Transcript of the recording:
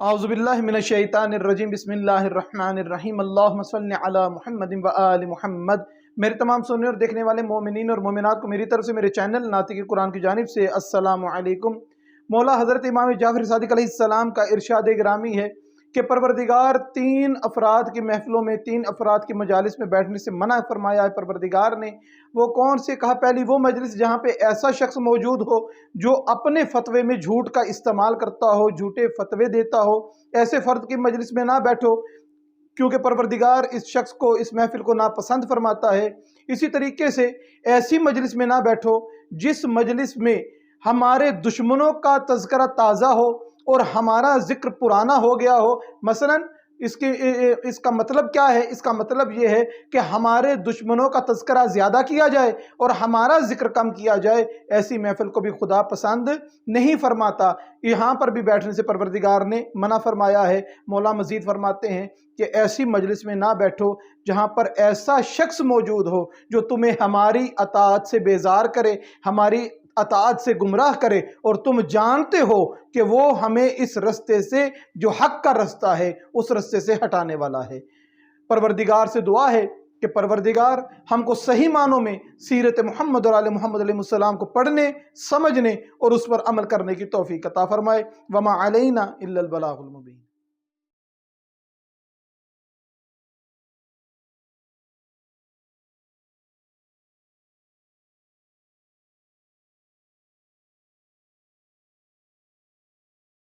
اعوذ باللہ من الشیطان الرجیم بسم اللہ الرحمن الرحیم اللہم صلی علی محمد و آل محمد۔ میرے تمام سننے اور دیکھنے والے مومنین اور مومنات کو میری طرف سے میرے چینل ناطق قرآن کی جانب سے السلام علیکم۔ مولا حضرت امام جعفر صادق علیہ السلام کا ارشاد گرامی ہے کہ پروردگار 3 افراد کی محفلوں میں 3 افراد کی مجالس میں بیٹھنے سے منع فرمایا ہے۔ پروردگار نے وہ کون سے کہا؟ پہلی وہ مجلس جہاں پہ ایسا شخص موجود ہو جو اپنے فتوے میں جھوٹ کا استعمال کرتا ہو، جھوٹے فتوے دیتا ہو، ایسے فرد کی مجلس میں نہ بیٹھو کیونکہ پروردگار اس شخص کو، اس محفل کو ناپسند فرماتا ہے۔ اسی طریقے سے ایسی مجلس میں نہ بیٹھو جس مجلس میں ہمارے دشمنوں کا تذکرہ تازہ ہو اور ہمارا ذکر پرانا ہو گیا ہو۔ مثلا اس کا مطلب کیا ہے؟ اس کا مطلب یہ ہے کہ ہمارے دشمنوں کا تذکرہ زیادہ کیا جائے اور ہمارا ذکر کم کیا جائے۔ ایسی محفل کو بھی خدا پسند نہیں فرماتا۔ یہاں پر بھی بیٹھنے سے پروردگار نے منع فرمایا ہے۔ مولا مزید فرماتے ہیں کہ ایسی مجلس میں نہ بیٹھو جہاں پر ایسا شخص موجود ہو جو تمہیں ہماری اطاعت سے بیزار کرے، ہماری اطاعت سے گمراہ کرے، اور تم جانتے ہو کہ وہ ہمیں اس رستے سے، جو حق کا رستہ ہے، اس رستے سے ہٹانے والا ہے۔ پروردگار سے دعا ہے کہ پروردگار ہم کو صحیح معنوں میں سیرت محمد اور آل محمد علیہ السلام کو پڑھنے، سمجھنے اور اس پر عمل کرنے کی توفیق عطا فرمائے۔ وما علینا الا البلاغ المبین۔